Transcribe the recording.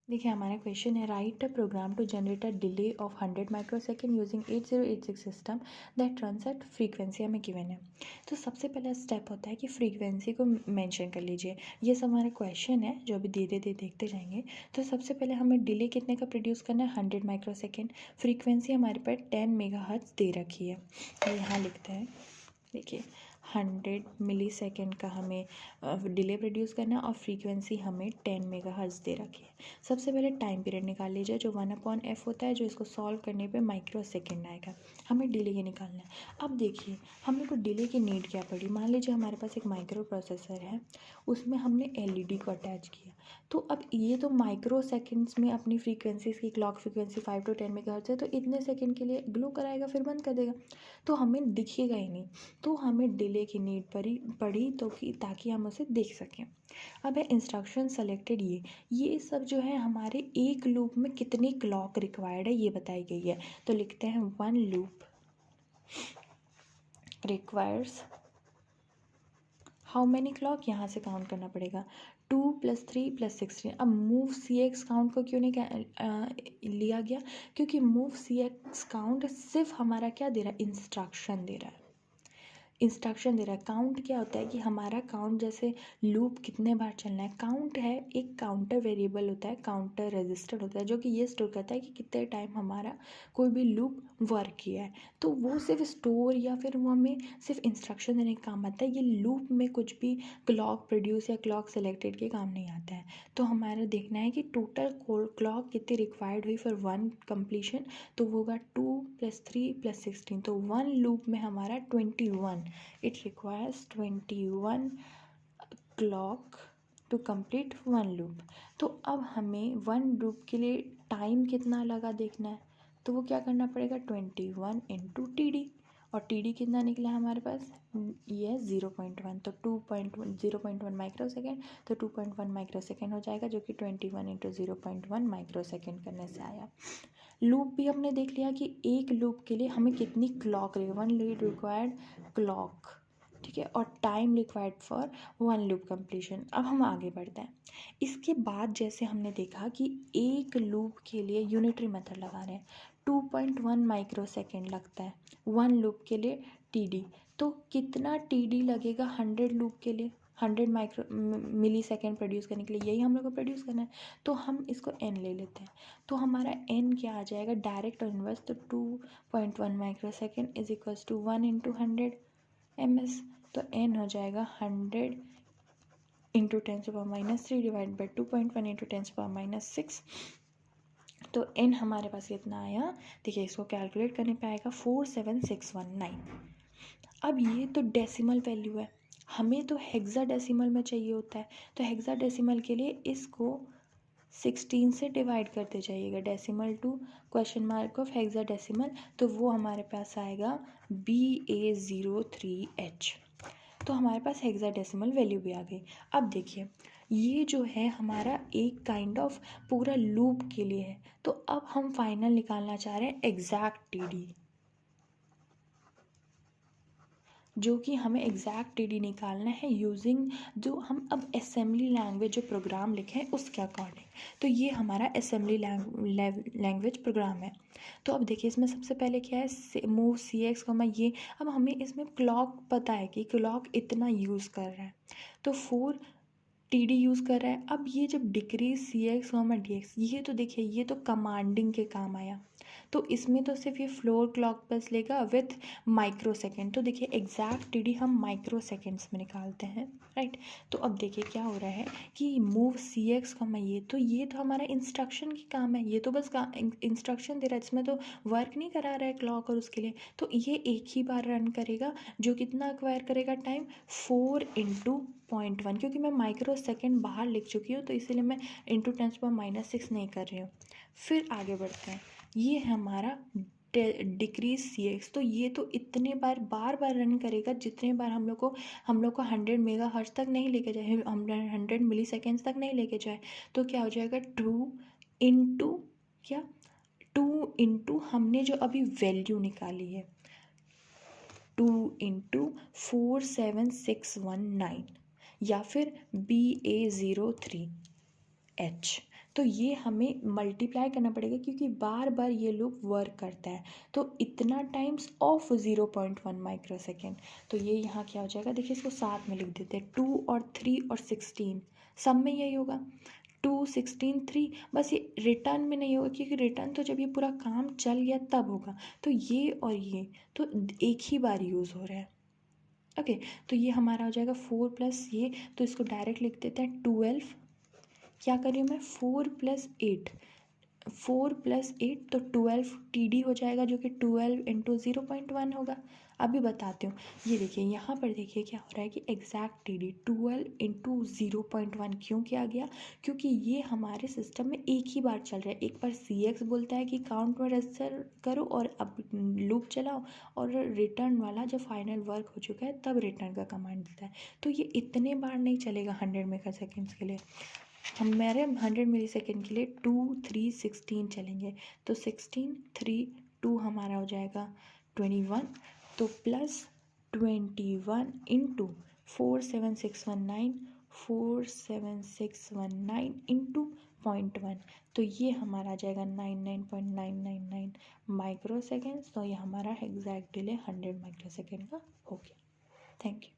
देखिए हमारा क्वेश्चन है write a program to generate a delay of 100 microsecond using 8086 system that runs at frequency हमें given है। तो सबसे पहला स्टेप होता है कि फ्रीक्वेंसी को मेंशन कर लीजिए। ये सब हमारा क्वेश्चन है जो अभी धीरे धीरे देखते जाएंगे। तो सबसे पहले हमें डिले कितने का प्रोड्यूस करना है, 100 माइक्रोसेकंड। फ्रीक्वेंसी हमारे पास 10 मेगाहर्ट्ज़ दे रखी है, तो यहाँ लिखते हैं। देखिए 100 मिली सेकेंड का हमें डिले प्रोड्यूस करना है और फ्रीक्वेंसी हमें 10 मेगाहर्ट्ज़ दे रखी है। सबसे पहले टाइम पीरियड निकाल लीजिए जो 1/f होता है, जो इसको सॉल्व करने पे माइक्रो सेकेंड आएगा। हमें डिले के निकालना है। अब देखिए हम लोग को डिले की नीड क्या पड़ी। मान लीजिए हमारे पास एक माइक्रो प्रोसेसर है, उसमें हमने एलईडी को अटैच किया। तो अब ये तो माइक्रो सेकेंड्स में अपनी फ्रीक्वेंसी, इसकी क्लॉक फ्रीक्वेंसी 5 to 10 मेगाहर्ट्ज़ है, तो इतने सेकेंड के लिए ग्लो कराएगा फिर बंद कर देगा, तो हमें दिखेगा ही नहीं। तो हमें डिले की नीड पड़ी तो कि ताकि हम उसे देख सकें। अब है इंस्ट्रक्शन सेलेक्टेड। ये सब जो है हमारे एक लूप में कितनी क्लॉक रिक्वायर्ड है ये बताई गई है। तो लिखते हैं 1 loop requires how many clock, यहाँ से काउंट करना पड़ेगा 2 + 3 + 16। अब मूव सी एक्स काउंट को क्यों नहीं लिया गया, क्योंकि मूव सी एक्स काउंट सिर्फ हमारा क्या दे रहा है, इंस्ट्रक्शन दे रहा है। इंस्ट्रक्शन दे रहा है। काउंट क्या होता है कि हमारा काउंट जैसे लूप कितने बार चलना है, काउंट है एक काउंटर वेरिएबल होता है, काउंटर रजिस्टर होता है, जो कि ये स्टोर करता है कि कितने टाइम हमारा कोई भी लूप वर्क किया है। तो वो सिर्फ स्टोर या फिर वो हमें सिर्फ इंस्ट्रक्शन देने का काम आता है। ये लूप में कुछ भी क्लॉक प्रोड्यूस या क्लॉक सेलेक्टेड के काम नहीं आता है। तो हमारा देखना है कि टोटल क्लॉक कितनी रिक्वायर्ड हुई फॉर 1 कंप्लीशन, तो वो होगा 2 + 3 + 16। तो 1 लूप में हमारा 21, it requires 21 clock to complete 1 loop। तो अब हमें 1 लूप के लिए टाइम कितना लगा देखना है, तो वो क्या करना पड़ेगा 21 × TD। और TD कितना निकला हमारे पास, ये है 0.1, तो 0.1 माइक्रो सेकेंड, तो 2.1 माइक्रो सेकेंड हो जाएगा, जो कि 21 × 0.1 माइक्रो सेकेंड करने से आया। लूप भी हमने देख लिया कि एक लूप के लिए हमें कितनी क्लॉक रहेगी, 1 लीड रिक्वायर्ड क्लॉक, ठीक है, और time required for 1 loop completion. अब हम आगे बढ़ते हैं। इसके बाद जैसे हमने देखा कि एक लूप के लिए यूनिटरी मेथड लगा रहे हैं, 2.1 माइक्रो सेकेंड लगता है 1 लूप के लिए TD। तो कितना TD लगेगा 100 लूप के लिए, 100 माइक्रो मिली सेकेंड प्रोड्यूस करने के लिए, यही हम लोग को प्रोड्यूस करना है। तो हम इसको n ले लेते हैं। तो हमारा n क्या आ जाएगा, डायरेक्ट और इनवर्स, तो 2.1 micro second is equals to 1 × 100 ms। तो n हो जाएगा 100 × 10⁻³ डिवाइड बाई 2.1 × 10⁻⁶। तो n हमारे पास कितना आया, देखिए इसको कैलकुलेट करने पे आएगा 47619। अब ये तो डेसिमल वैल्यू है, हमें तो हेक्साडेसिमल में चाहिए होता है। तो हेक्साडेसिमल के लिए इसको 16 से डिवाइड करते जाइएगा, decimal to question mark of hexadecimal, तो वो हमारे पास आएगा BA03H। तो हमारे पास हेक्साडेसिमल वैल्यू भी आ गई। अब देखिए ये जो है हमारा एक काइंड ऑफ पूरा लूप के लिए है। तो अब हम फाइनल निकालना चाह रहे हैं एग्जैक्ट TD, जो कि हमें एग्जैक्ट TD निकालना है यूजिंग जो हम अब असेंबली लैंग्वेज जो प्रोग्राम लिखे हैं उसके अकॉर्डिंग। तो ये हमारा असेंबली लैंग्वेज प्रोग्राम है। तो अब देखिए इसमें सबसे पहले क्या है, मूव CX, ये। अब हमें इसमें क्लॉक पता है कि क्लॉक इतना यूज़ कर रहा है, तो 4 TD यूज़ कर रहा है। अब ये जब डिक्रीज CX, DX, ये तो देखिए ये तो कमांडिंग के काम आया। तो इसमें तो सिर्फ ये फ्लोर क्लॉक बस लेगा विथ माइक्रो सेकेंड। तो देखिए एग्जैक्ट TD हम माइक्रो सेकेंड्स में निकालते हैं, राइट। तो अब देखिए क्या हो रहा है कि मूव CX, ये तो हमारा इंस्ट्रक्शन की काम है, ये तो बस इंस्ट्रक्शन दे रहा है, इसमें तो वर्क नहीं करा रहा है क्लॉक और उसके लिए। तो ये एक ही बार रन करेगा, जो कितना एक्वायर करेगा टाइम, 4 × 0.1, क्योंकि मैं माइक्रो सेकेंड बाहर लिख चुकी हूँ तो इसीलिए मैं × 10⁻⁶ नहीं कर रही हूँ। फिर आगे बढ़ते हैं, ये है हमारा डिक्रीज CX। तो ये तो इतने बार रन करेगा जितने बार हम लोग को 100 मेगाहर्ट्ज़ तक नहीं लेके जाए, 100 मिली सेकेंड्स तक नहीं लेके जाए। तो क्या हो जाएगा 2 × हमने जो अभी वैल्यू निकाली है 2 × 47619 या फिर BA03H। तो ये हमें मल्टीप्लाई करना पड़ेगा क्योंकि बार बार ये लूप वर्क करता है। तो इतना टाइम्स ऑफ 0.1 माइक्रो सेकेंड। तो ये यहाँ क्या हो जाएगा, देखिए इसको साथ में लिख देते हैं, 2 और 3 और 16 सब में यही होगा, 2 16 3। बस ये रिटर्न में नहीं होगा क्योंकि रिटर्न तो जब ये पूरा काम चल गया तब होगा। तो ये और ये तो एक ही बार यूज़ हो रहा है। ओके, तो ये हमारा हो जाएगा 4 प्लस ये, तो इसको डायरेक्ट लिख देते हैं 12। क्या कर रही हूँ मैं, 4 प्लस 8, 4 प्लस 8 तो 12 TD हो जाएगा, जो कि 12 इंटू 0.1 होगा। अभी बताती हूँ, ये देखिए यहाँ पर देखिए क्या हो रहा है कि एग्जैक्ट TD 12 इंटू 0.1 क्यों किया गया, क्योंकि ये हमारे सिस्टम में एक ही बार चल रहा है। एक बार CX बोलता है कि काउंट में रजिस्टर करो और अब लूप चलाओ, और रिटर्न वाला जब फाइनल वर्क हो चुका है तब रिटर्न का कमांड देता है। तो ये इतने बार नहीं चलेगा 100 मेगा सेकेंड्स के लिए, हमारे 100 मिली सेकेंड के लिए 2 3 16 चलेंगे। तो 16 3 2 हमारा हो जाएगा 21, तो प्लस 21 इंटू 47619, 47619 इंटू 0.1, तो ये हमारा आ जाएगा 99.999 माइक्रो सेकेंड्स। तो ये हमारा एग्जैक्ट डिले 100 माइक्रो सेकेंड का हो गया। Thank you.